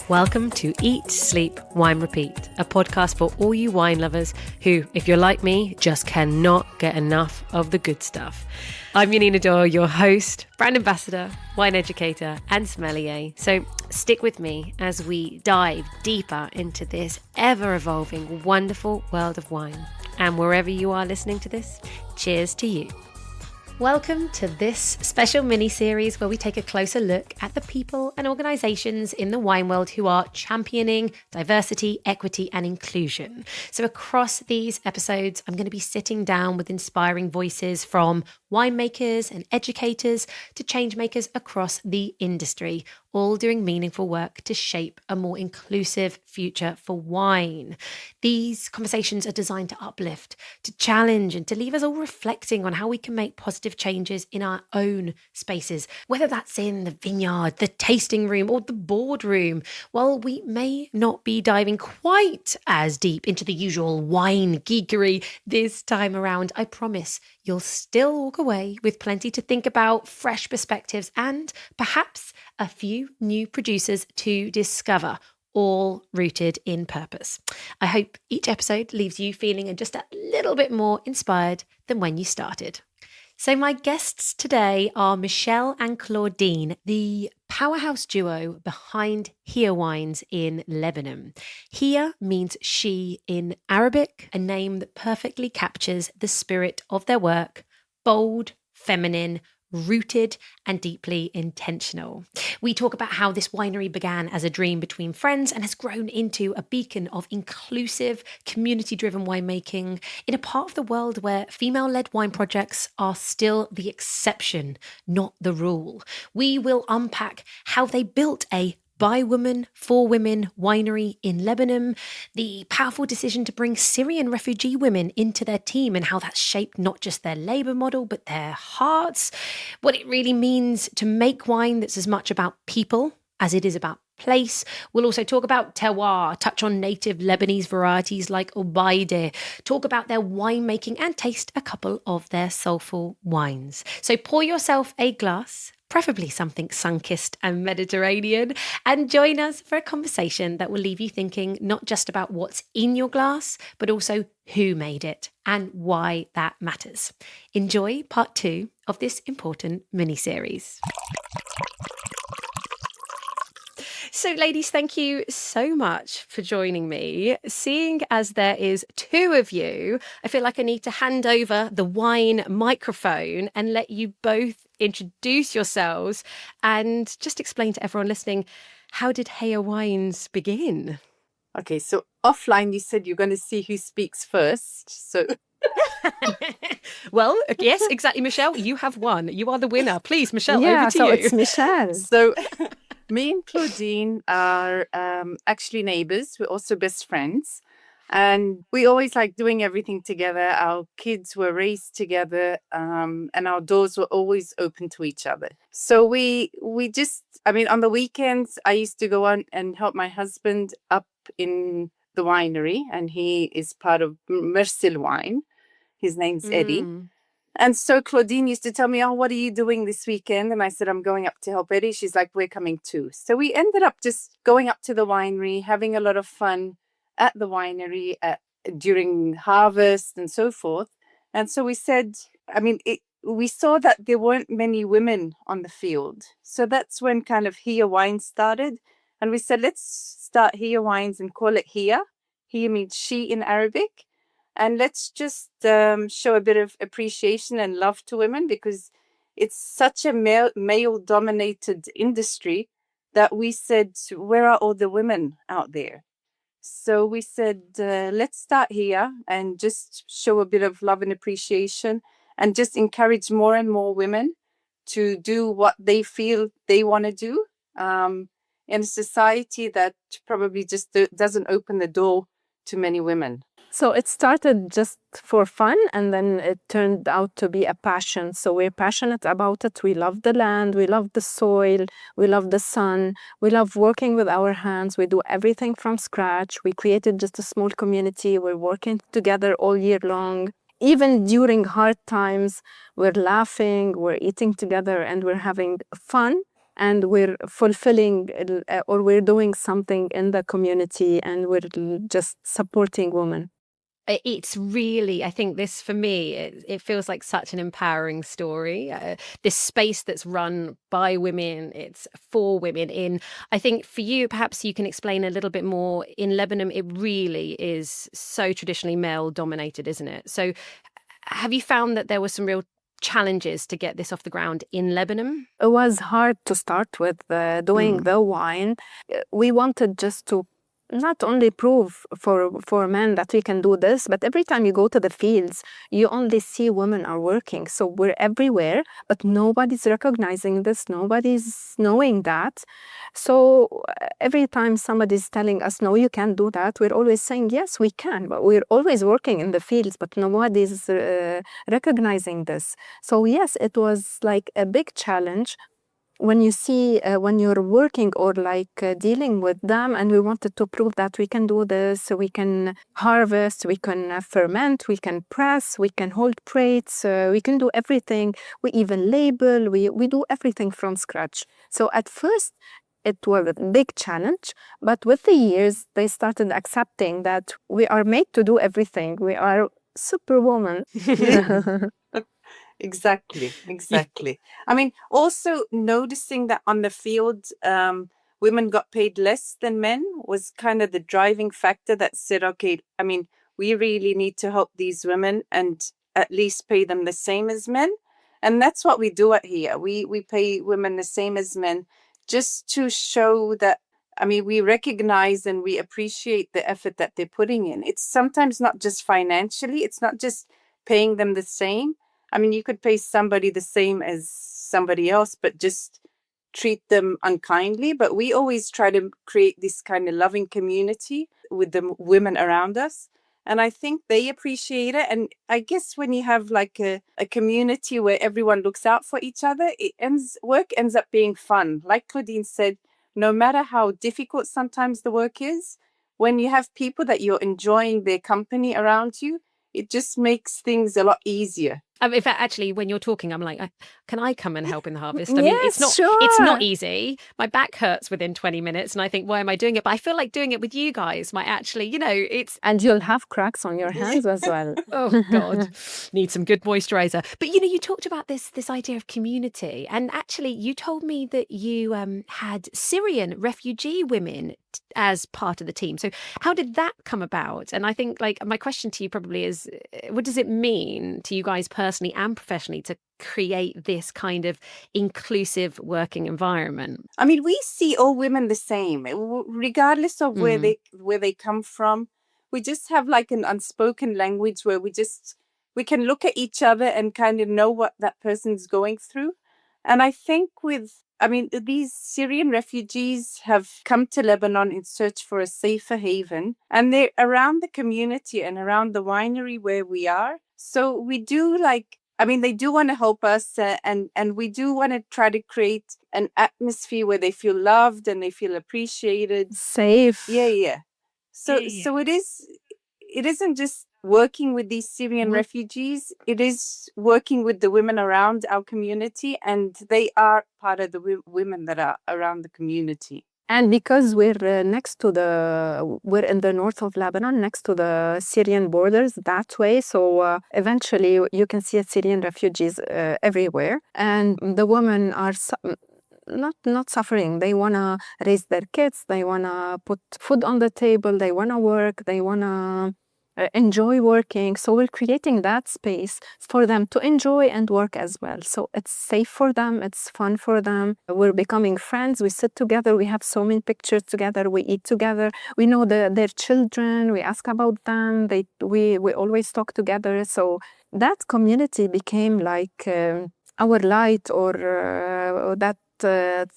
Welcome to Eat, Sleep, Wine, Repeat, a podcast for all you wine lovers who, if you're like me, just cannot get enough of the good stuff. I'm Yanina Dor, your host, brand ambassador, wine educator, and sommelier. So stick with me as we dive deeper into this ever-evolving, wonderful world of wine. And wherever you are listening to this, cheers to you. Welcome to this special mini-series where we take a closer look at the people and organisations in the wine world who are championing diversity, equity and inclusion. So across these episodes, I'm going to be sitting down with inspiring voices from winemakers and educators to change makers across the industry, all doing meaningful work to shape a more inclusive future for wine. These conversations are designed to uplift, to challenge, and to leave us all reflecting on how we can make positive changes in our own spaces, whether that's in the vineyard, the tasting room, or the boardroom. While we may not be diving quite as deep into the usual wine geekery this time around, I promise you'll still walk away with plenty to think about, fresh perspectives, and perhaps a few new producers to discover, all rooted in purpose. I hope each episode leaves you feeling just a little bit more inspired than when you started. So my guests today are Michelle and Claudine, the powerhouse duo behind Heya Wines in Lebanon. Heya means she in Arabic, a name that perfectly captures the spirit of their work: bold, feminine, rooted and deeply intentional. We talk about how this winery began as a dream between friends and has grown into a beacon of inclusive, community-driven winemaking in a part of the world where female-led wine projects are still the exception, not the rule. We will unpack how they built a by women, for women winery in Lebanon, the powerful decision to bring Syrian refugee women into their team and how that's shaped not just their labour model, but their hearts, what it really means to make wine that's as much about people as it is about place. We'll also talk about terroir, touch on native Lebanese varieties like Obeideh, talk about their winemaking and taste a couple of their soulful wines. So pour yourself a glass, preferably something sun-kissed and Mediterranean, and join us for a conversation that will leave you thinking not just about what's in your glass, but also who made it and why that matters. Enjoy part 2 of this important mini-series. So, ladies, thank you so much for joining me. Seeing as there is 2 of you, I feel like I need to hand over the wine microphone and let you both introduce yourselves and just explain to everyone listening, how did Heya Wines begin? Okay, so offline you said you're going to see who speaks first. So well, yes, exactly, Michelle, you have won. You are the winner. Please, Michelle, over to so you. it's Michelle. So me and Claudine are actually neighbors. We're also best friends. And we always like doing everything together. Our kids were raised together, and our doors were always open to each other. So we just, on the weekends, I used to go on and help my husband up in the winery, and he is part of Mersil Wine. His name's Eddie. And so Claudine used to tell me, oh, what are you doing this weekend? And I said, I'm going up to help Eddie. She's like, we're coming too. So we ended up just going up to the winery, having a lot of fun at the winery during harvest and so forth. And so we said, we saw that there weren't many women on the field. So that's when kind of Heya Wines started. And we said, let's start Heya Wines and call it Heya. Heya means she in Arabic. And let's just show a bit of appreciation and love to women, because it's such a male-dominated industry that we said, where are all the women out there? So we said, let's start here and just show a bit of love and appreciation and just encourage more and more women to do what they feel they want to do in a society that probably just doesn't open the door to many women. So it started just for fun, and then it turned out to be a passion. So we're passionate about it. We love the land, we love the soil, we love the sun, we love working with our hands. We do everything from scratch. We created just a small community. We're working together all year long. Even during hard times, we're laughing, we're eating together, and we're having fun. and we're fulfilling or we're doing something in the community, and we're just supporting women. It's really, I think this for me, it feels like such an empowering story. This space that's run by women, it's for women. I think for you, perhaps you can explain a little bit more. In Lebanon, it really is so traditionally male dominated, isn't it? So have you found that there were some real challenges to get this off the ground in Lebanon? It was hard to start with doing the wine. We wanted just to not only prove for men that we can do this, but every time you go to the fields, you only see women are working. So we're everywhere, but nobody's recognizing this. Nobody's knowing that. So every time somebody's telling us, no, you can't do that, we're always saying, yes, we can, but we're always working in the fields, but nobody's recognizing this. So yes, it was like a big challenge when you see when you're working or dealing with them, and we wanted to prove that we can do this. We can harvest, we can ferment, we can press, we can hold plates, we can do everything. We even label, we do everything from scratch. So at first it was a big challenge, but with the years they started accepting that we are made to do everything. We are superwoman. Exactly. I mean, also noticing that on the field, women got paid less than men was kind of the driving factor that said, okay, I mean, we really need to help these women and at least pay them the same as men. And that's what we do at here. We pay women the same as men just to show that, I mean, we recognize and we appreciate the effort that they're putting in. It's sometimes not just financially, it's not just paying them the same. I mean, you could pay somebody the same as somebody else, but just treat them unkindly. But we always try to create this kind of loving community with the women around us. And I think they appreciate it. And I guess when you have like a community where everyone looks out for each other, work ends up being fun. Like Claudine said, no matter how difficult sometimes the work is, when you have people that you're enjoying their company around you, it just makes things a lot easier. In fact, actually, when you're talking, I'm like, can I come and help in the harvest? I Yes, mean, it's not sure. easy. My back hurts within 20 minutes, and I think, why am I doing it? But I feel like doing it with you guys might actually, it's. And you'll have cracks on your hands as well. Oh God, need some good moisturizer. But you talked about this idea of community, and actually, you told me that you had Syrian refugee women as part of the team. So how did that come about? And I think, like, my question to you probably is, what does it mean to you guys personally and professionally to create this kind of inclusive working environment? I mean, we see all women the same, regardless of where they come from. We just have like an unspoken language where we can look at each other and kind of know what that person's going through. And I think these Syrian refugees have come to Lebanon in search for a safer haven, and they're around the community and around the winery where we are. So we do they do want to help us, and we do want to try to create an atmosphere where they feel loved and they feel appreciated. Safe. Yeah. So it isn't just working with these Syrian refugees, it is working with the women around our community, and they are part of the women that are around the community. And because we're we're in the north of Lebanon, next to the Syrian borders that way. So eventually you can see Syrian refugees everywhere. And the women are not suffering. They want to raise their kids. They want to put food on the table. They want to work. They want to enjoy working. So we're creating that space for them to enjoy and work as well. So it's safe for them. It's fun for them. We're becoming friends. We sit together. We have so many pictures together. We eat together. We know their children. We ask about them. We always talk together. So that community became like our light, or that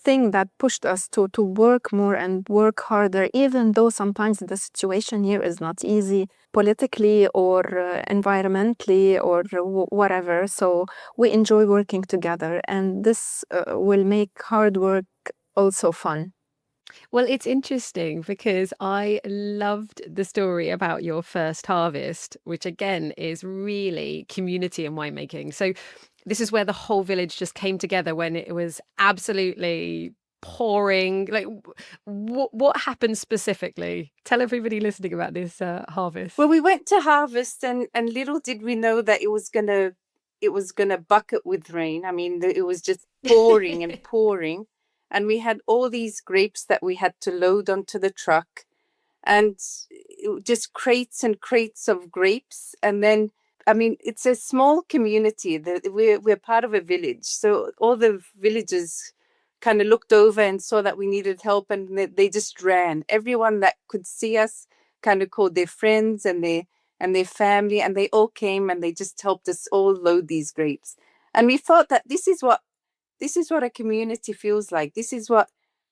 thing that pushed us to work more and work harder, even though sometimes the situation here is not easy politically or environmentally or whatever. So we enjoy working together, and this will make hard work also fun. Well, it's interesting because I loved the story about your first harvest, which again is really community and winemaking. So this is where the whole village just came together when it was absolutely pouring. Like, what happened specifically? Tell everybody listening about this harvest. Well, we went to harvest, and little did we know that it was gonna bucket with rain. I mean, it was just pouring and pouring, and we had all these grapes that we had to load onto the truck, and just crates and crates of grapes. And then, I mean, it's a small community. We're part of a village, so all the villagers kind of looked over and saw that we needed help, and they just ran. Everyone that could see us kind of called their friends and their family, and they all came and they just helped us all load these grapes. And we felt that this is what a community feels like. This is what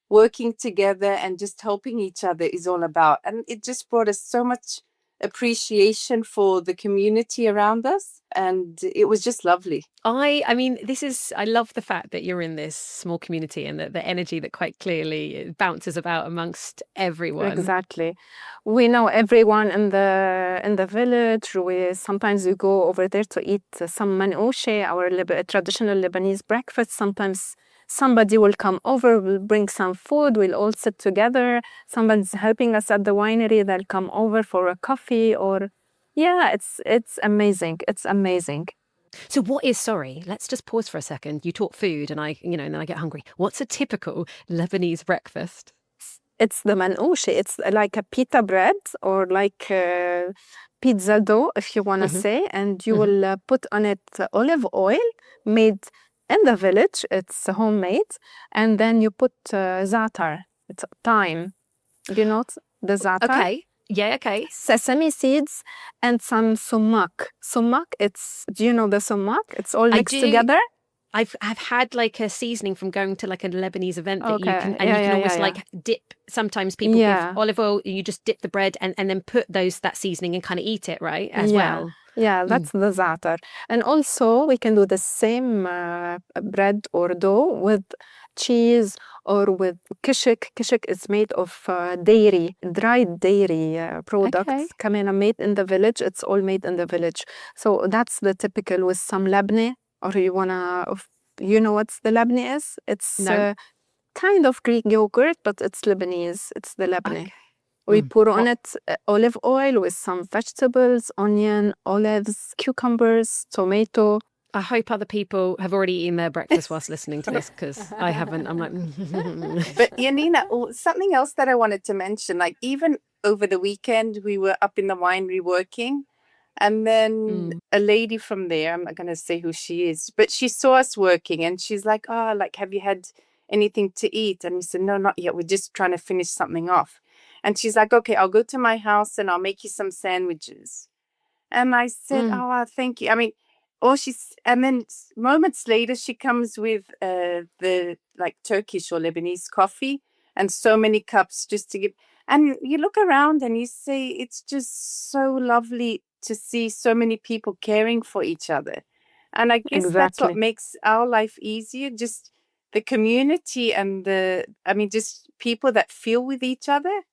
working together and just helping each other is all about. And it just brought us so much appreciation for the community around us, and it was just lovely. I mean, I love the fact that you're in this small community and the energy that quite clearly bounces about amongst everyone. Exactly. We know everyone in the village. Sometimes we go over there to eat some manoushe, our traditional Lebanese breakfast. Sometimes somebody will come over, will bring some food, we'll all sit together. Someone's helping us at the winery, they'll come over for a coffee it's amazing. It's amazing. So sorry, let's just pause for a second. You talk food and and then I get hungry. What's a typical Lebanese breakfast? It's the manoushe. It's like a pita bread or like pizza dough, if you want to say, and you will put on it olive oil made in the village. It's homemade, and then you put za'atar. It's thyme. You know the za'atar? Okay. Yeah, okay. Sesame seeds and some sumac. Sumac, do you know the sumac? It's all mixed together. I've had like a seasoning from going to like a Lebanese event that you can almost like dip. Sometimes people give olive oil, you just dip the bread and then put that seasoning and kind of eat it, right? As well. Yeah, that's the za'atar. And also we can do the same bread or dough with cheese or with kishik. Kishik is made of dairy, dried dairy products. Okay. Kamena made in the village. It's all made in the village. So that's the typical with some labneh. Or you know what the labneh is? It's kind of Greek yogurt, but it's Lebanese. It's the labneh. Okay. We pour on it olive oil with some vegetables, onion, olives, cucumbers, tomato. I hope other people have already eaten their breakfast whilst listening to this, because I haven't. I'm like... But Yanina, something else that I wanted to mention, like even over the weekend, we were up in the winery working. And then a lady from there, I'm not going to say who she is, but she saw us working and she's like, have you had anything to eat? And we said, no, not yet. We're just trying to finish something off. And she's like, okay, I'll go to my house and I'll make you some sandwiches. And I said, thank you. I mean, and then moments later, she comes with the like Turkish or Lebanese coffee and so many cups just to give. And you look around and you say, it's just so lovely to see so many people caring for each other. And I guess that's what makes our life easier. Just the community and just people that feel with each other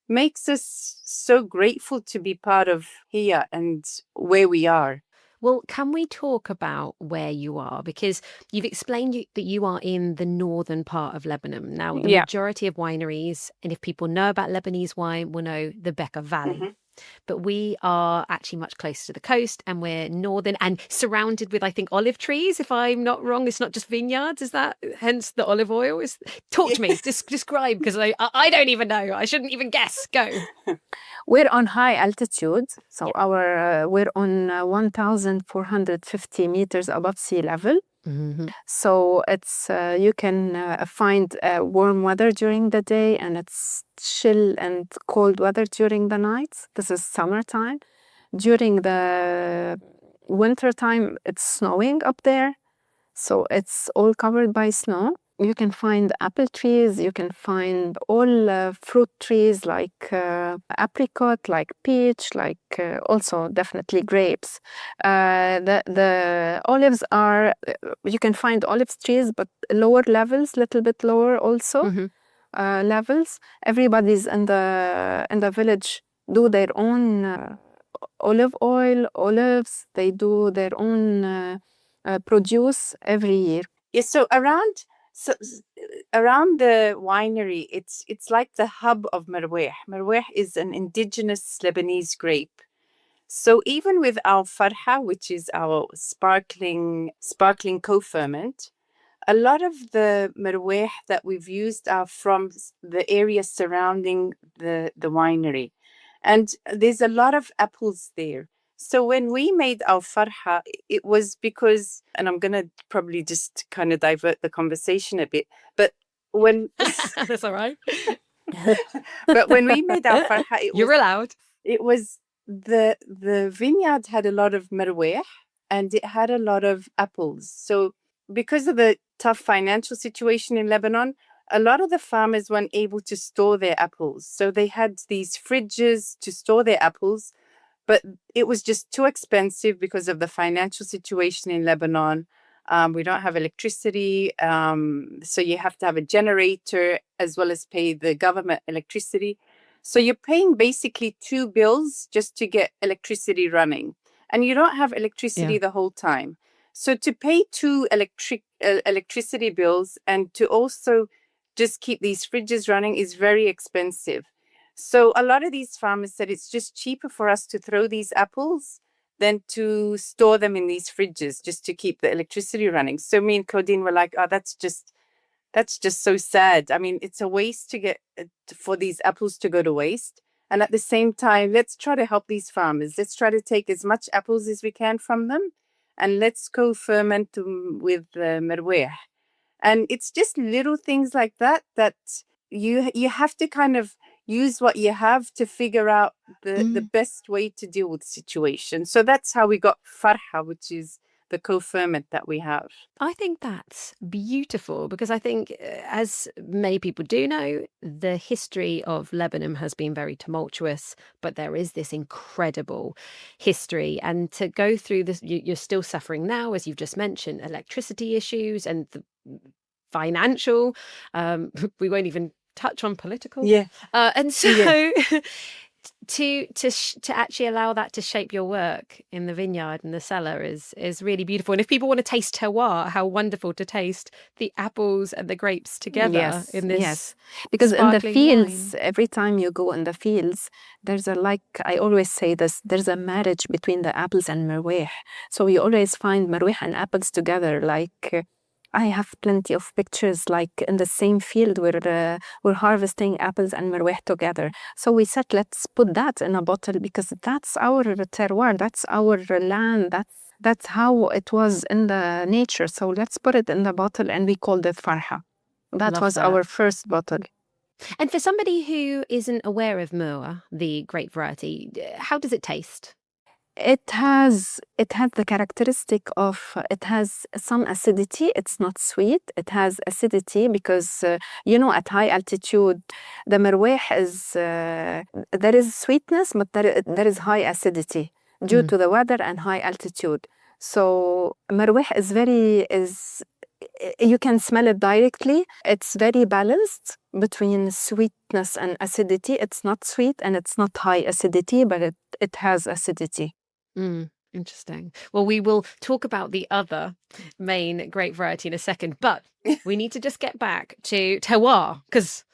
makes us so grateful to be part of here and where we are. Well, can we talk about where you are? Because you've explained that you are in the northern part of Lebanon. Now, the majority of wineries, and if people know about Lebanese wine, will know the Bekaa Valley. But we are actually much closer to the coast, and we're northern and surrounded with, I think, olive trees. If I'm not wrong, it's not just vineyards. Is that hence the olive oil? Talk to me, describe, because I don't even know. I shouldn't even guess. Go. We're on high altitude, so we're on 1,450 meters above sea level. So it's you can find warm weather during the day, and it's chill and cold weather during the nights. This is summertime. During the winter time, it's snowing up there, so it's all covered by snow. You can find apple trees, you can find all fruit trees like apricot, like peach, like also definitely grapes. The olives are, you can find olive trees, but lower levels, little bit lower also levels. Everybody's in the village do their own olive oil, olives. They do their own produce every year. Yeah, so around the winery, it's like the hub of Marweh. Marweh is an indigenous Lebanese grape. So even with our farha, which is our sparkling co-ferment, a lot of the marweh that we've used are from the area surrounding the winery. And there's a lot of apples there. So when we made our farha, it was because, and I'm going to probably just kind of divert the conversation a bit, but when That's all right. but when we made our farha, You're allowed. it was the vineyard had a lot of marweh and it had a lot of apples. So because of the tough financial situation in Lebanon, a lot of the farmers weren't able to store their apples. So they had these fridges to store their apples, but it was just too expensive because of the financial situation in Lebanon. We don't have electricity, so you have to have a generator as well as pay the government electricity. So you're paying basically two bills just to get electricity running, and you don't have electricity the whole time. So to pay two electricity bills and to also just keep these fridges running is very expensive. So a lot of these farmers said it's just cheaper for us to throw these apples than to store them in these fridges just to keep the electricity running. So me and Claudine were like, oh, that's just so sad. I mean, it's a waste to get for these apples to go to waste. And at the same time, let's try to help these farmers. Let's try to take as much apples as we can from them and let's co-ferment with marweh. And it's just little things like that you have to kind of use what you have to figure out the best way to deal with the situation. So that's how we got farha, which is the co-ferment that we have. I think that's beautiful because I think, as many people do know, the history of Lebanon has been very tumultuous, but there is this incredible history. And to go through this, you're still suffering now, as you've just mentioned, electricity issues and the financial. We won't even touch on political. Yeah. And so to actually allow that to shape your work in the vineyard and the cellar is really beautiful. And if people want to taste terroir, how wonderful to taste the apples and the grapes together in this. Because in the fields, wine. every time you go in the fields, there's I always say this, there's a marriage between the apples and marweh. So you always find marweh and apples together. I have plenty of pictures like in the same field where we're harvesting apples and marweh together. So we said, let's put that in a bottle because that's our terroir, that's our land, that's how it was in the nature. So let's put it in the bottle and we called it farha. That was our first bottle. And for somebody who isn't aware of Nour, the grape variety, how does it taste? It has the characteristic of it has some acidity. It's not sweet. It has acidity because at high altitude, the marweh is there is sweetness, but there is high acidity due to the weather and high altitude. So marweh is you can smell it directly. It's very balanced between sweetness and acidity. It's not sweet and it's not high acidity, but it has acidity. Interesting. Well, we will talk about the other main grape variety in a second, but we need to just get back to terroir because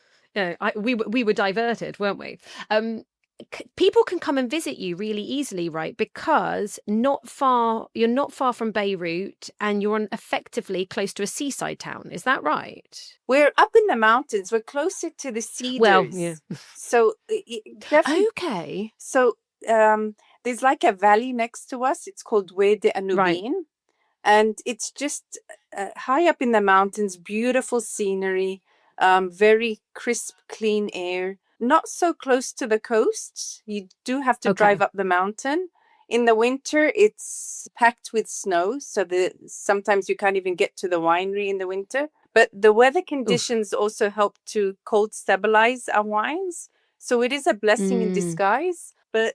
we were diverted, weren't we? People can come and visit you really easily, right? Because you're not far from Beirut and you're effectively close to a seaside town. Is that right? We're up in the mountains. We're closer to the cedars. Well, yeah. So definitely. Okay. So there's like a valley next to us. It's called Obeideh Grenache. Right. And it's just high up in the mountains, beautiful scenery, very crisp, clean air. Not so close to the coast. You do have to drive up the mountain. In the winter, it's packed with snow. So sometimes you can't even get to the winery in the winter. But the weather conditions also help to cold stabilize our wines. So it is a blessing in disguise. But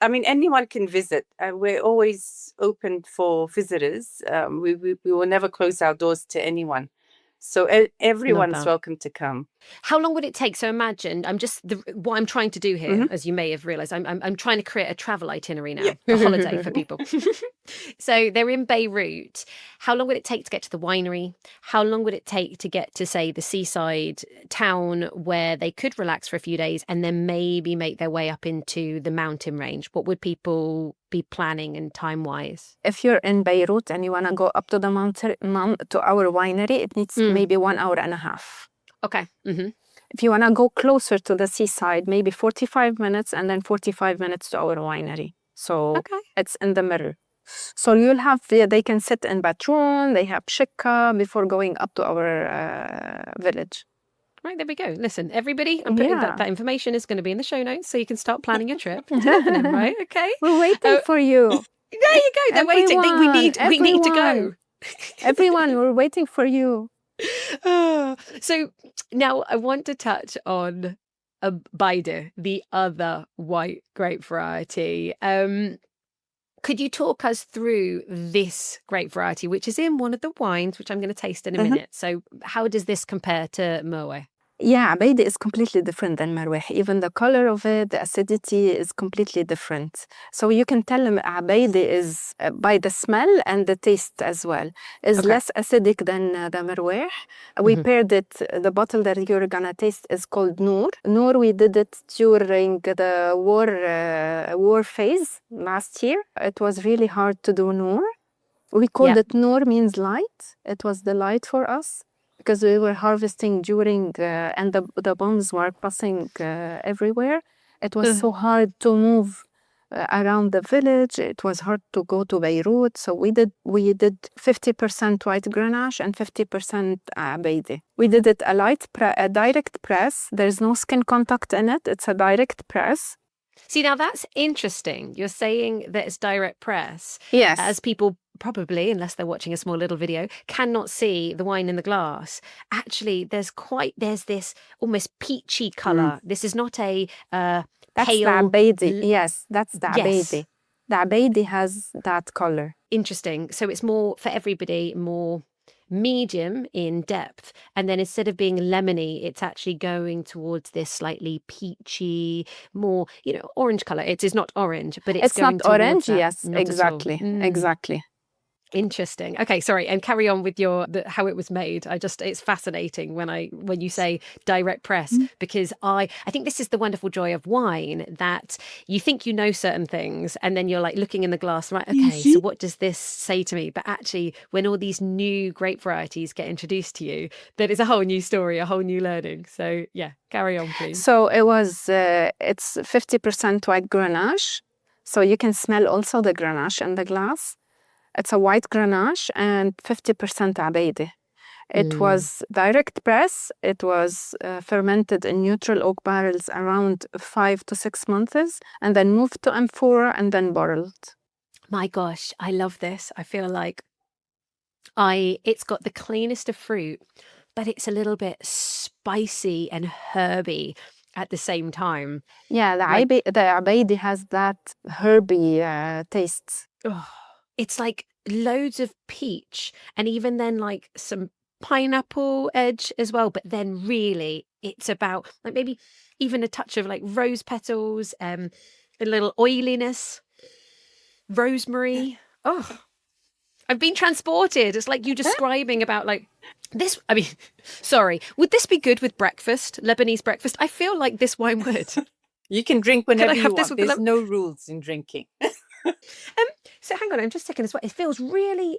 anyone can visit. We're always open for visitors. We will never close our doors to anyone. So everyone's that. welcome to come. How long would it take? So imagine, what I'm trying to do here, as you may have realized, I'm trying to create a travel itinerary now, a holiday for people. So they're in Beirut. How long would it take to get to the winery? How long would it take to get to, say, the seaside town where they could relax for a few days and then maybe make their way up into the mountain range? What would people be planning and time-wise? If you're in Beirut and you want to go up to the mountain, to our winery, it needs maybe 1 hour and a half. Okay. If you want to go closer to the seaside, maybe 45 minutes and then 45 minutes to our winery. So it's in the middle. So you'll have, they can sit in Batroun, they have shikha before going up to our village. Right, there we go. Listen, everybody, I'm putting that information is going to be in the show notes so you can start planning your trip to Lebanon, right? Okay. We're waiting for you. There you go. They're waiting. We need to go. Everyone, we're waiting for you. So now I want to touch on Obeideh, the other white grape variety. Could you talk us through this grape variety, which is in one of the wines, which I'm going to taste in a minute? So how does this compare to Nour? Yeah, Obeideh is completely different than Marweh. Even the color of it, the acidity is completely different. So you can tell Obeideh is, by the smell and the taste as well, is less acidic than the Marweh. We paired it, the bottle that you're going to taste is called Nour. Nour, we did it during the war phase last year. It was really hard to do Nour. We called it Nour, means light. It was the light for us, because we were harvesting during, and the bombs were passing everywhere. It was so hard to move around the village. It was hard to go to Beirut. So we did 50% white Grenache and 50% Obeideh. We did it a direct press. There's no skin contact in it. It's a direct press. See, now that's interesting. You're saying that it's direct press. Yes. As people probably, unless they're watching a small little video, cannot see the wine in the glass. Actually, there's this almost peachy colour. This is not a that's pale... the Obeideh. Yes, that's the Obeideh. The Obeideh has that colour. Interesting. So it's more, for everybody, more medium in depth, and then instead of being lemony, it's actually going towards this slightly peachy, more orange color. It is not orange, but it's going not orange. that. Yes, exactly. Interesting. Okay, sorry, and carry on with how it was made. It's fascinating when you say direct press, because I think this is the wonderful joy of wine, that you think you know certain things and then you're like looking in the glass, right, okay, so what does this say to me? But actually, when all these new grape varieties get introduced to you, that is a whole new story, a whole new learning. So yeah, carry on, please. So it was, it's 50% white Grenache. So you can smell also the Grenache in the glass. It's a white Grenache and 50% Obeideh. It was direct press. It was fermented in neutral oak barrels around 5 to 6 months, and then moved to amphora and then bottled. My gosh, I love this. I feel like it's got the cleanest of fruit, but it's a little bit spicy and herby at the same time. Yeah, the Obeideh has that herby taste. Oh. It's like loads of peach and even then like some pineapple edge as well. But then really it's about like maybe even a touch of like rose petals, a little oiliness, rosemary. Oh, I've been transported. It's like you describing about like this. I mean, sorry, would this be good with breakfast, Lebanese breakfast? I feel like this wine would. You can drink whenever you want. There's the no rules in drinking. So hang on, I'm just checking as well. It feels really,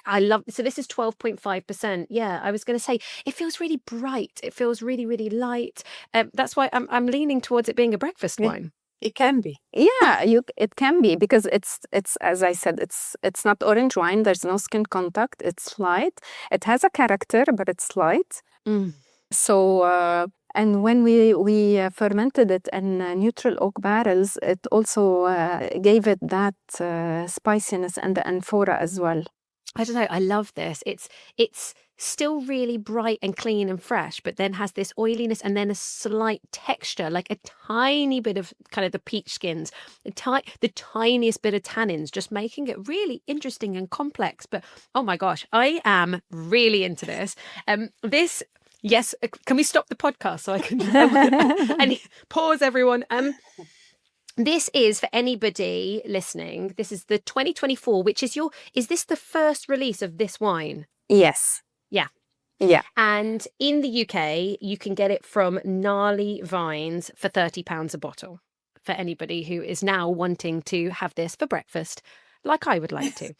I love, so this is 12.5%. Yeah, I was going to say, it feels really bright. It feels really, really light. That's why I'm leaning towards it being a breakfast wine. It can be. Yeah, it can be, because it's as I said, it's not orange wine. There's no skin contact. It's light. It has a character, but it's light. So, and when we fermented it in neutral oak barrels, it also gave it that spiciness and the amphora as well. I don't know. I love this. It's still really bright and clean and fresh, but then has this oiliness and then a slight texture, like a tiny bit of kind of the peach skins, the tiniest bit of tannins, just making it really interesting and complex. But oh my gosh, I am really into this. This. Yes, can we stop the podcast so I can and pause, everyone? This is for anybody listening. This is the 2024, which is is this the first release of this wine? Yes. Yeah. Yeah. And in the UK, you can get it from Gnarly Vines for £30 a bottle for anybody who is now wanting to have this for breakfast, like I would like to.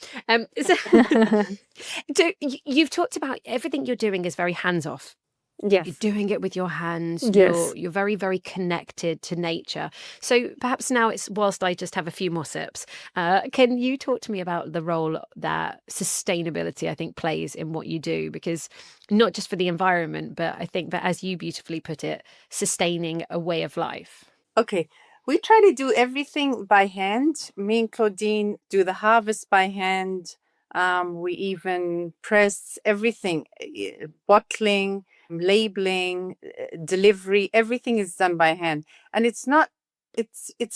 You've talked about everything you're doing is very hands-off. Yes. You're doing it with your hands. Yes. You're very, very connected to nature. So perhaps now it's whilst I just have a few more sips. Can you talk to me about the role that sustainability, I think, plays in what you do? Because not just for the environment, but I think that, as you beautifully put it, sustaining a way of life. Okay. We try to do everything by hand. Me and Claudine do the harvest by hand. We even press everything, bottling, labeling, delivery, everything is done by hand. And it's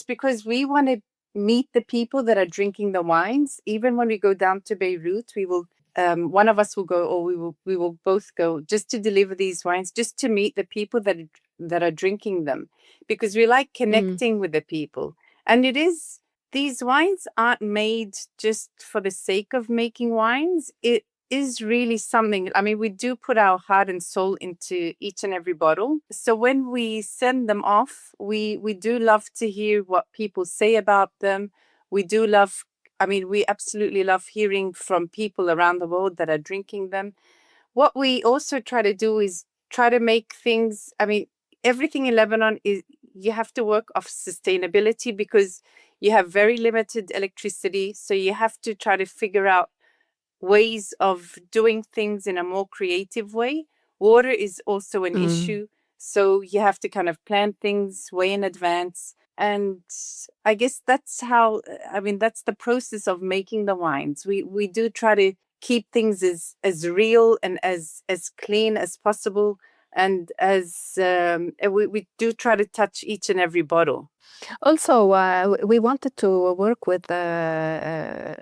because we want to meet the people that are drinking the wines. Even when we go down to Beirut, we will one of us will go, or we will both go, just to deliver these wines, just to meet the people that are drinking them, because we like connecting with the people. And these wines aren't made just for the sake of making wines. It is really something. I mean, we do put our heart and soul into each and every bottle. So when we send them off, we do love to hear what people say about them. We absolutely love hearing from people around the world that are drinking them. What we also try to do is try to make things, everything in Lebanon is, you have to work off sustainability because you have very limited electricity. So you have to try to figure out ways of doing things in a more creative way. Water is also an issue. So you have to kind of plan things way in advance. And I guess that's that's the process of making the wines. We do try to keep things as real and as clean as possible. And as we do try to touch each and every bottle. Also, we wanted to work with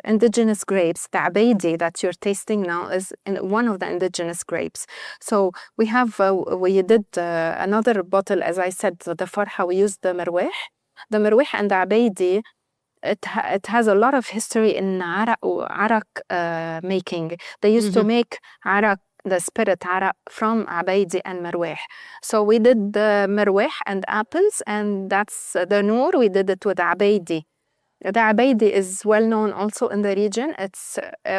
indigenous grapes. The Obeideh that you're tasting now is one of the indigenous grapes. So we did another bottle, as I said, the farha, we used the marweh. The marweh and the Obeideh, it has a lot of history in arak making. They used to make arak, the spirit arak, from Obeideh and marweh. So we did the marweh and apples, and that's the Nour. We did it with Obeideh. The Obeideh is well known also in the region. It's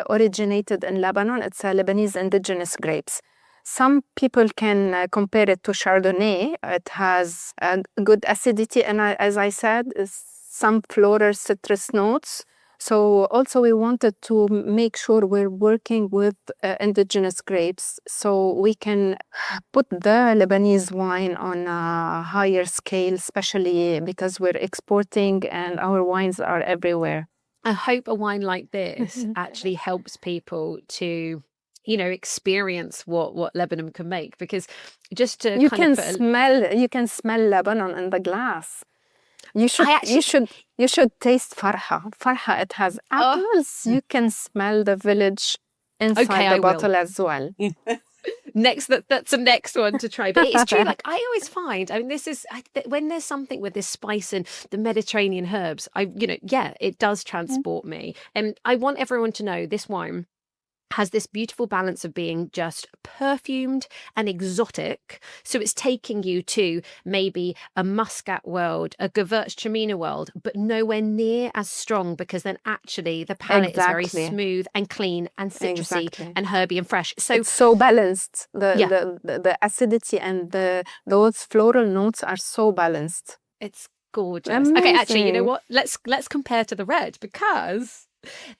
originated in Lebanon. It's a Lebanese indigenous grapes. Some people can compare it to Chardonnay. It has a good acidity, and as I said, some floral citrus notes. So also we wanted to make sure we're working with indigenous grapes so we can put the Lebanese wine on a higher scale, especially because we're exporting and our wines are everywhere. I hope a wine like this actually helps people to, experience what Lebanon can make, because just to you can smell Lebanon in the glass. You should taste farha. Farha, it has apples. You can smell the village inside the bottle as well. That's the next one to try. But it's true. Like I always find, when there's something with this spice and the Mediterranean herbs, it does transport me. And I want everyone to know this wine has this beautiful balance of being just perfumed and exotic. So it's taking you to maybe a Muscat world, a Gewürztraminer world, but nowhere near as strong, because then actually the palate is very smooth and clean and citrusy and herby and fresh. So it's so balanced. The acidity and those floral notes are so balanced. It's gorgeous. Amazing. Okay, actually, you know what? Let's compare to the red, because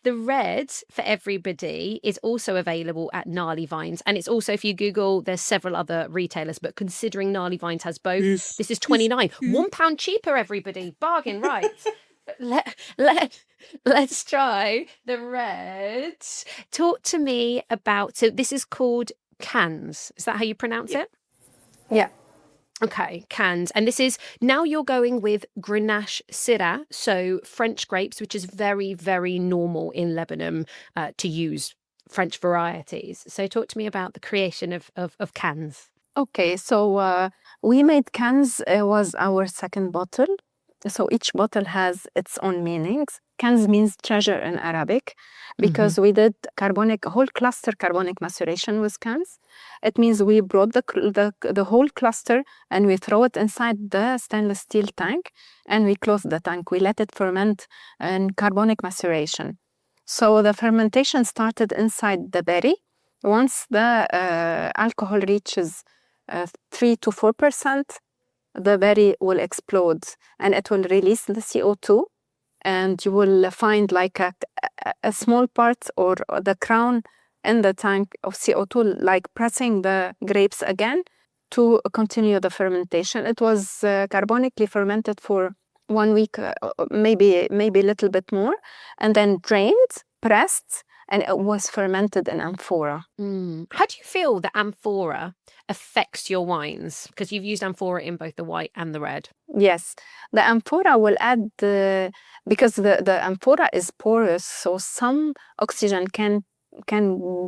the red for everybody is also available at Gnarly Vines, and it's also, if you Google, there's several other retailers, but considering Gnarly Vines has both, this is £29, £1 cheaper, everybody, bargain, right? let's try the red. Talk to me about, so this is called Kanz. Is that how you pronounce it? Yeah. Okay, Kanz. And this is, now you're going with Grenache-Syrah, so French grapes, which is very, very normal in Lebanon to use French varieties. So talk to me about the creation of Kanz. Okay, so we made Kanz, was our second bottle. So each bottle has its own meanings. Kanz means treasure in Arabic because we did whole cluster carbonic maceration with Kanz. It means we brought the whole cluster and we throw it inside the stainless steel tank and we close the tank. We let it ferment in carbonic maceration. So the fermentation started inside the berry. Once the alcohol reaches 3 to 4%, the berry will explode and it will release the CO2, and you will find like a small part or the crown in the tank of CO2, like pressing the grapes again to continue the fermentation. It was carbonically fermented for 1 week, maybe a little bit more, and then drained, pressed, and it was fermented in amphora. How do you feel that amphora affects your wines? Because you've used amphora in both the white and the red. Yes, the amphora will add, because the amphora is porous, so some oxygen can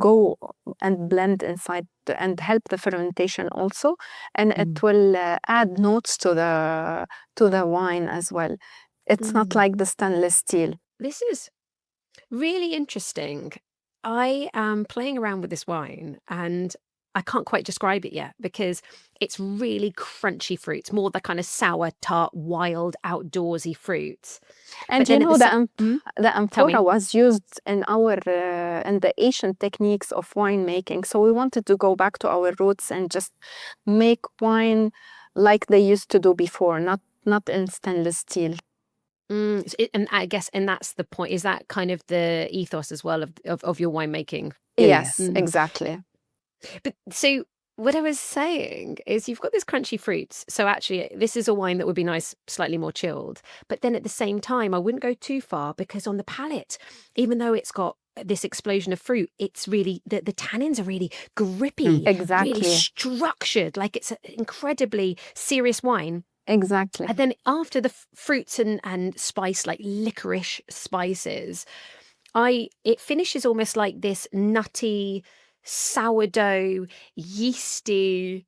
go and blend inside and help the fermentation also, and it will add notes to the wine as well. It's not like the stainless steel. This is really interesting. I am playing around with this wine and I can't quite describe it yet because it's really crunchy fruits, more the kind of sour, tart, wild, outdoorsy fruits. And you know, the amphora was used in in the Asian techniques of winemaking. So we wanted to go back to our roots and just make wine like they used to do before, not in stainless steel. And I guess, and that's the point. Is that kind of the ethos as well of your winemaking? Yes, exactly. But so what I was saying is you've got this crunchy fruits. So actually, this is a wine that would be nice, slightly more chilled. But then at the same time, I wouldn't go too far because on the palate, even though it's got this explosion of fruit, it's really, the tannins are really grippy, exactly, really structured, like it's an incredibly serious wine. Exactly. And then after the fruits and spice, like licorice spices, it finishes almost like this nutty, sourdough, yeasty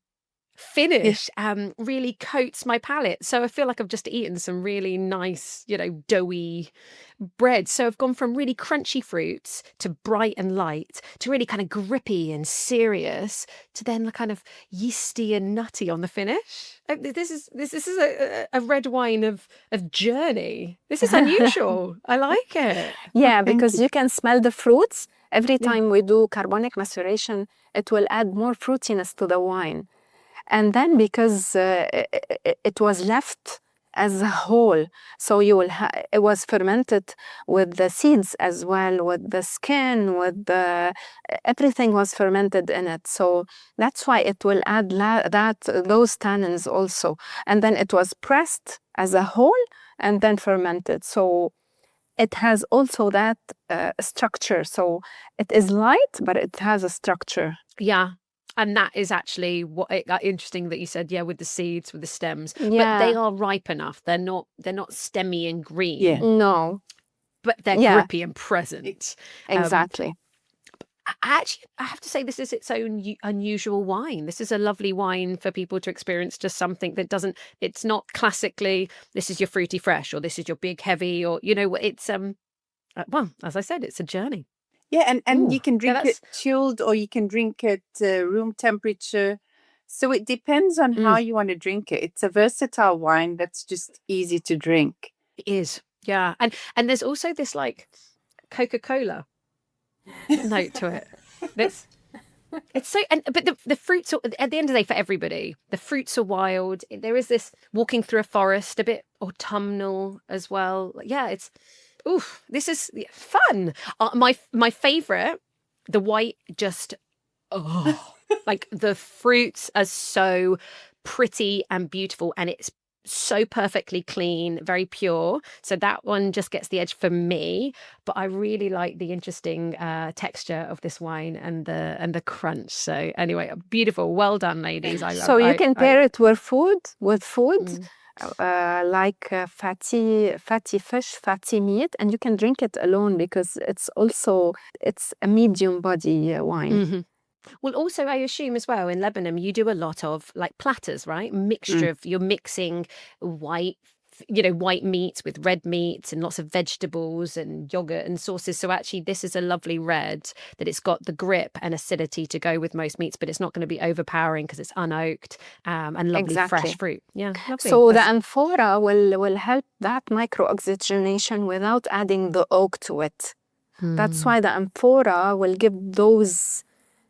finish. Really coats my palate. So I feel like I've just eaten some really nice, doughy bread. So I've gone from really crunchy fruits to bright and light to really kind of grippy and serious to then kind of yeasty and nutty on the finish. This is a red wine of journey. This is unusual. I like it. Yeah, because you can smell the fruits. Every time we do carbonic maceration, it will add more fruitiness to the wine. And then because it was left as a whole, so it was fermented with the seeds as well, with the skin, with everything was fermented in it. So that's why it will add those tannins also. And then it was pressed as a whole and then fermented. So it has also that structure. So it is light, but it has a structure. Yeah. And that is actually interesting that you said, with the seeds, with the stems, yeah. But they are ripe enough. They're not stemmy and green. Yeah. No, but they're grippy and present. Exactly. Actually, I have to say this is its own unusual wine. This is a lovely wine for people to experience just something that it's not classically, this is your fruity fresh or this is your big heavy or, it's, well, as I said, it's a journey. Yeah, and you can drink it chilled or you can drink it room temperature. So it depends on how you want to drink it. It's a versatile wine that's just easy to drink. It is, yeah. And there's also this like Coca-Cola note to it. It's so, but the fruits are, at the end of the day, for everybody, the fruits are wild. There is this walking through a forest, a bit autumnal as well. Yeah, this is fun. My favorite, the white, just like the fruits are so pretty and beautiful, and it's so perfectly clean, very pure. So that one just gets the edge for me. But I really like the interesting texture of this wine and the crunch. So anyway, beautiful. Well done, ladies. I love. So you can pair it with food, Mm. like fatty fish, fatty meat, and you can drink it alone because it's a medium body wine. Mm-hmm. Well, also, I assume as well in Lebanon, you do a lot of like platters, right? Mixture of you're mixing white, white meats with red meats and lots of vegetables and yogurt and sauces. So actually, this is a lovely red that it's got the grip and acidity to go with most meats, but it's not going to be overpowering because it's unoaked and lovely fresh fruit. Yeah, lovely. So the amphora will help that micro-oxygenation without adding the oak to it. That's why the amphora will give those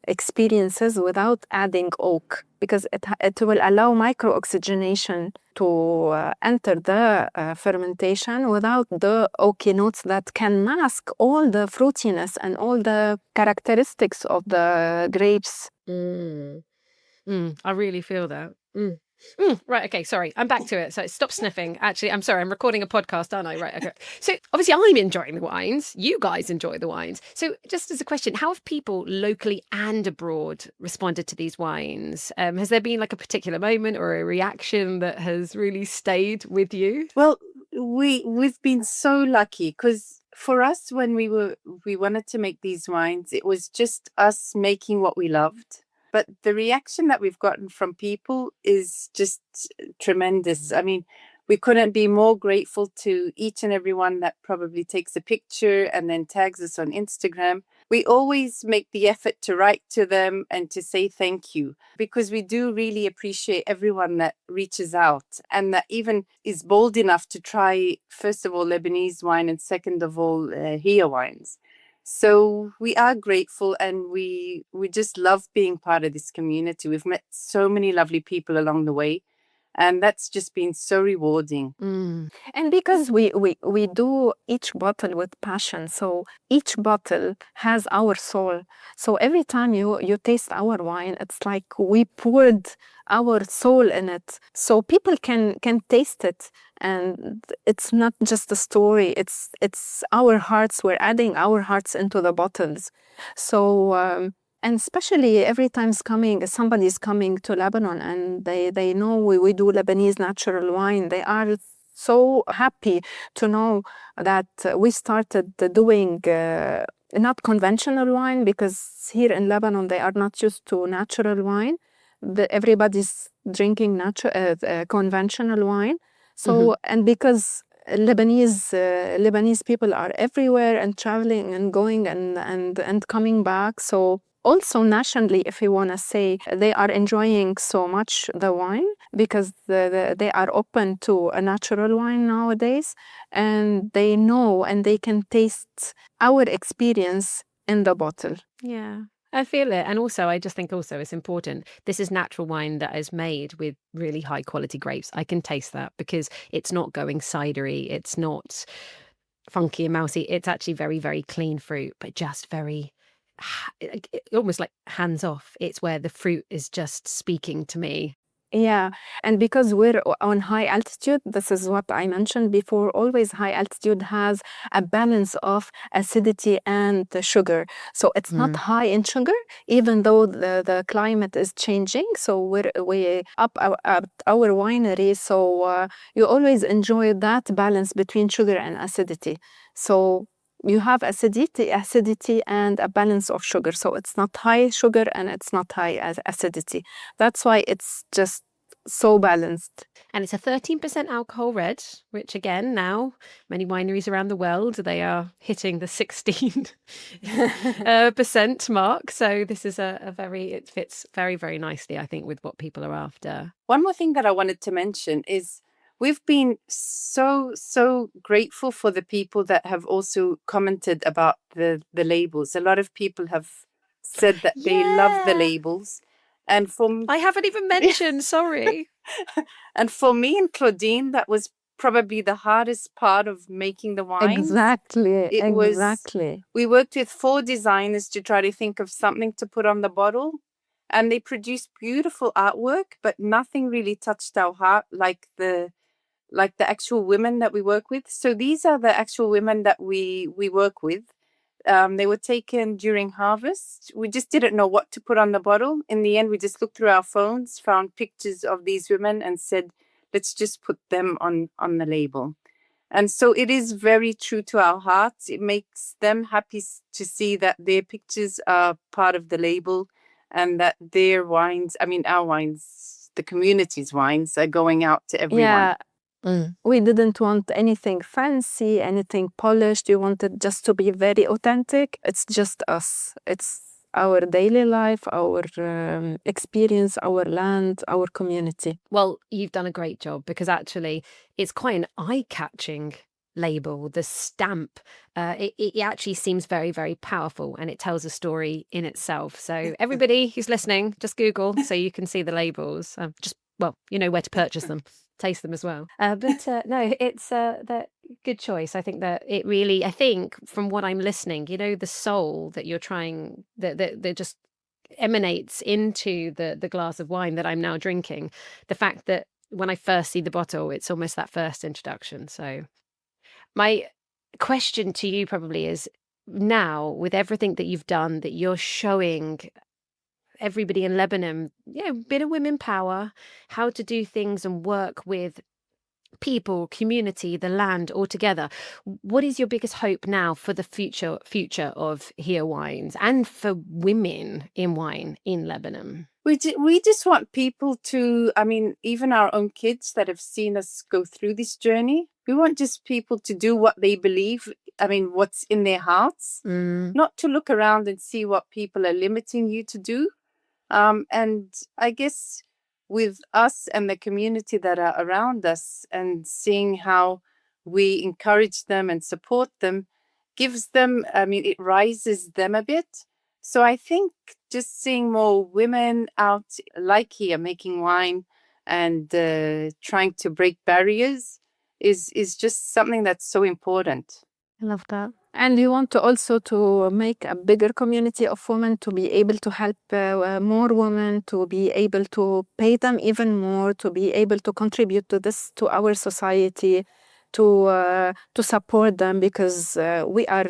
experiences without adding oak, because it will allow micro-oxygenation to enter the fermentation without the oaky notes that can mask all the fruitiness and all the characteristics of the grapes. I really feel that. Right, okay, sorry. I'm back to it. So stop sniffing. Actually, I'm sorry. I'm recording a podcast, aren't I? Right, okay. So obviously I'm enjoying the wines. You guys enjoy the wines. So just as a question, how have people locally and abroad responded to these wines? Has there been like a particular moment or a reaction that has really stayed with you? Well, we've been so lucky because for us, when we wanted to make these wines, it was just us making what we loved. But the reaction that we've gotten from people is just tremendous. I mean, we couldn't be more grateful to each and everyone that probably takes a picture and then tags us on Instagram. We always make the effort to write to them and to say thank you, because we do really appreciate everyone that reaches out and that even is bold enough to try, first of all, Lebanese wine and second of all, Heya Wines. So we are grateful and we just love being part of this community. We've met so many lovely people along the way. And that's just been so rewarding. And because we do each bottle with passion, so each bottle has our soul. So every time you taste our wine, it's like we poured our soul in it. So people can taste it. And it's not just a story, it's our hearts. We're adding our hearts into the bottles. So and especially every time somebody's coming to Lebanon and they know we do Lebanese natural wine, they are so happy to know that we started doing not conventional wine, because here in Lebanon they are not used to natural wine. Everybody's drinking conventional wine. So and because Lebanese people are everywhere and traveling and going and coming back, so also nationally, if you want to say, they are enjoying so much the wine because they are open to a natural wine nowadays, and they know and they can taste our experience in the bottle. Yeah. I feel it. And also, I just think also it's important. This is natural wine that is made with really high quality grapes. I can taste that because it's not going cidery. It's not funky and mousy. It's actually very, very clean fruit, but just very, almost like hands off. It's where the fruit is just speaking to me. Yeah, and because we're on high altitude, this is what I mentioned before, always high altitude has a balance of acidity and the sugar. So it's not high in sugar, even though the climate is changing. So we up our winery, so you always enjoy that balance between sugar and acidity. So you have acidity and a balance of sugar. So it's not high sugar and it's not high acidity. That's why it's just so balanced. And it's a 13% alcohol red, which again, now many wineries around the world, they are hitting the 16% mark. So this is it fits very, very nicely, I think, with what people are after. One more thing that I wanted to mention is we've been so grateful for the people that have also commented about the labels. A lot of people have said that they love the labels. And I haven't even mentioned, sorry. And for me and Claudine, that was probably the hardest part of making the wine. Exactly. We worked with 4 designers to try to think of something to put on the bottle. And they produced beautiful artwork, but nothing really touched our heart like the like the actual women that we work with. So these are the actual women that we work with. They were taken during harvest. We just didn't know what to put on the bottle. In the end, we just looked through our phones, found pictures of these women and said, let's just put them on the label. And so it is very true to our hearts. It makes them happy to see that their pictures are part of the label and that their wines, I mean, our wines, the community's wines, are going out to everyone. Yeah. We didn't want anything fancy, anything polished. We wanted just to be very authentic. It's just us. It's our daily life, our experience, our land, our community. Well, you've done a great job, because actually it's quite an eye-catching label. The stamp, it actually seems very, very powerful, and it tells a story in itself. So everybody who's listening, just Google so you can see the labels. Well, you know where to purchase them. Taste them as well. But no, it's the good choice. I think that it really, I think from what I'm listening, you know, the soul that you're trying, that just emanates into the glass of wine that I'm now drinking. The fact that when I first see the bottle, it's almost that first introduction. So my question to you probably is, now with everything that you've done, that you're showing everybody in Lebanon, a bit of women power, how to do things and work with people, community, the land all together. What is your biggest hope now for the future of Heya Wines and for women in wine in Lebanon? We just want people to, I mean, even our own kids that have seen us go through this journey, we want just people to do what they believe, I mean, what's in their hearts, not to look around and see what people are limiting you to do. And I guess with us and the community that are around us, and seeing how we encourage them and support them, gives them, I mean, it rises them a bit. So I think just seeing more women out like here making wine and trying to break barriers is just something that's so important. I love that. And we want to also to make a bigger community of women, to be able to help more women, to be able to pay them even more, to be able to contribute to this, to our society, to support them, because we are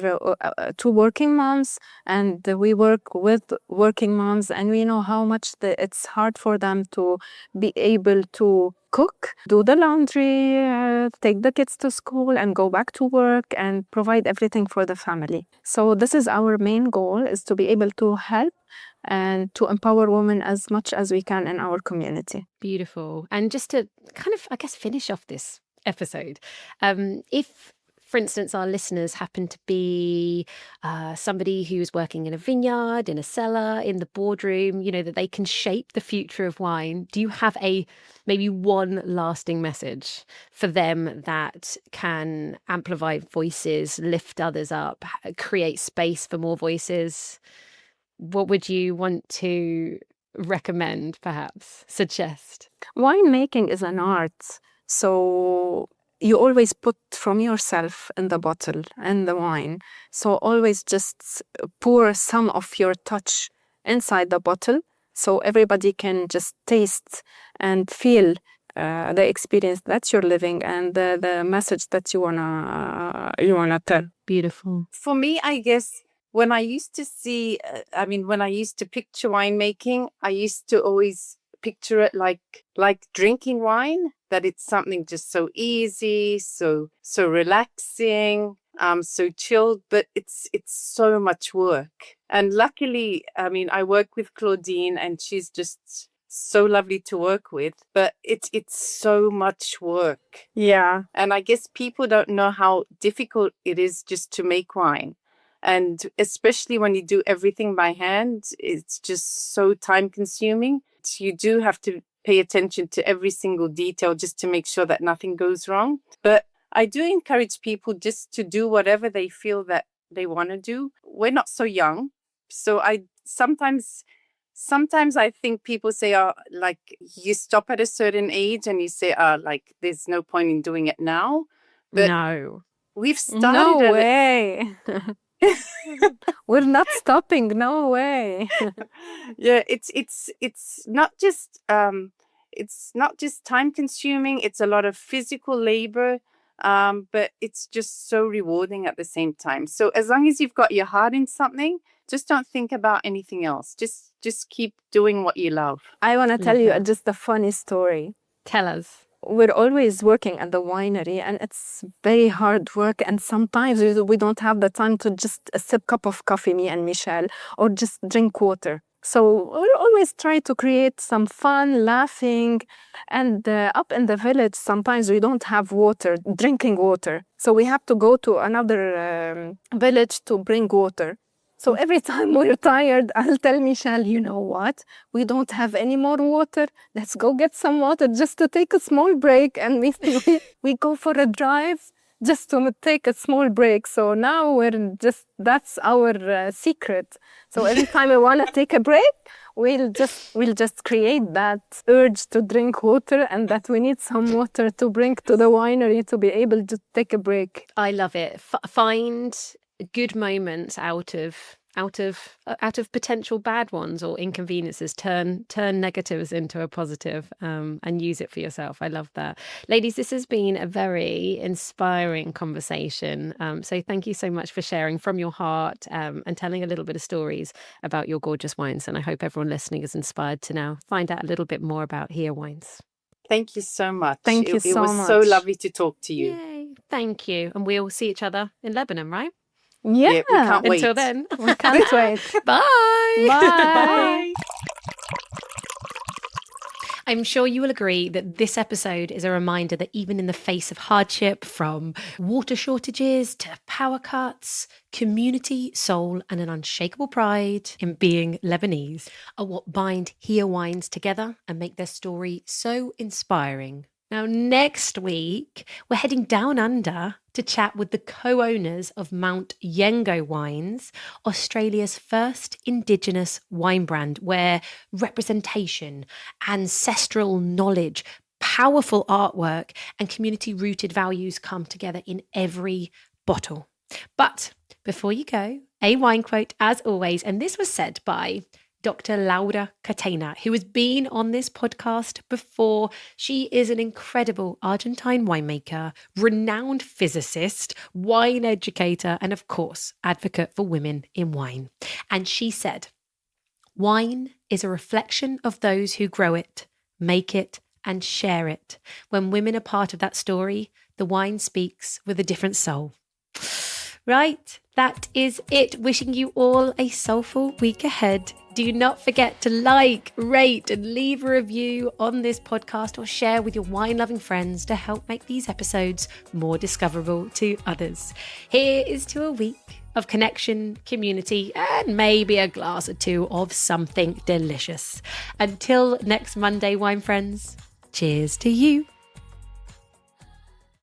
two working moms, and we work with working moms, and we know how much it's hard for them to be able to cook, do the laundry, take the kids to school and go back to work and provide everything for the family. So this is our main goal, is to be able to help and to empower women as much as we can in our community. Beautiful. And just to kind of, I guess, finish off this episode, if, for instance, our listeners happen to be somebody who's working in a vineyard, in a cellar, in the boardroom, you know, that they can shape the future of wine, do you have maybe one lasting message for them that can amplify voices, lift others up, create space for more voices? What would you want to recommend, perhaps, suggest? Winemaking is an art. So you always put from yourself in the bottle and the wine. So always just pour some of your touch inside the bottle, so everybody can just taste and feel the experience that you're living and the message that you wanna tell. Beautiful. For me, I guess when I used to see, when I used to picture winemaking, I used to always picture it like drinking wine, that it's something just so easy, so relaxing, so chilled, but it's so much work. And luckily, I mean, I work with Claudine and she's just so lovely to work with, but it's so much work. Yeah. And I guess people don't know how difficult it is just to make wine. And especially when you do everything by hand, it's just so time consuming. You do have to pay attention to every single detail just to make sure that nothing goes wrong. But I do encourage people just to do whatever they feel that they want to do. We're not so young. So I sometimes I think people say, like, you stop at a certain age and you say, like, there's no point in doing it now. But no. We've started. No way. We're not stopping. No way. Yeah, it's not just it's not just time consuming, it's a lot of physical labor, but it's just so rewarding at the same time. So as long as you've got your heart in something, just don't think about anything else. Just keep doing what you love. I want to tell Love you that. just a funny story. Tell us. We're always working at the winery, and it's very hard work. And sometimes we don't have the time to just a sip cup of coffee, me and Michelle, or just drink water. So we always try to create some fun, laughing. And up in the village, sometimes we don't have water, drinking water. So we have to go to another village to bring water. So every time we're tired, I'll tell Michelle, you know what? We don't have any more water. Let's go get some water just to take a small break. And we go for a drive just to take a small break. So now that's our secret. So every time we want to take a break, we'll just create that urge to drink water, and that we need some water to bring to the winery to be able to take a break. I love it. Find good moments out of potential bad ones or inconveniences. Turn negatives into a positive, and use it for yourself. I love that. Ladies, this has been a very inspiring conversation. So thank you so much for sharing from your heart, and telling a little bit of stories about your gorgeous wines. And I hope everyone listening is inspired to now find out a little bit more about Heya Wines. Thank you so much. Thank you It so was so much. lovely to talk to you. Yay. Thank you. And we'll see each other in Lebanon, right? Yeah, we can't wait. Until then. we can't wait. Bye. Bye. I'm sure you will agree that this episode is a reminder that even in the face of hardship, from water shortages to power cuts, community, soul, and an unshakable pride in being Lebanese are what bind Heya Wines together and make their story so inspiring. Now, next week, we're heading down under to chat with the co-owners of Mount Yengo Wines, Australia's first indigenous wine brand, where representation, ancestral knowledge, powerful artwork, and community-rooted values come together in every bottle. But before you go, a wine quote as always, and this was said by Dr. Laura Catena, who has been on this podcast before. She is an incredible Argentine winemaker, renowned physicist, wine educator, and of course, advocate for women in wine. And she said, "Wine is a reflection of those who grow it, make it, and share it. When women are part of that story, the wine speaks with a different soul." Right, that is it. Wishing you all a soulful week ahead. Do not forget to like, rate, and leave a review on this podcast, or share with your wine-loving friends to help make these episodes more discoverable to others. Here is to a week of connection, community, and maybe a glass or two of something delicious. Until next Monday, wine friends, cheers to you.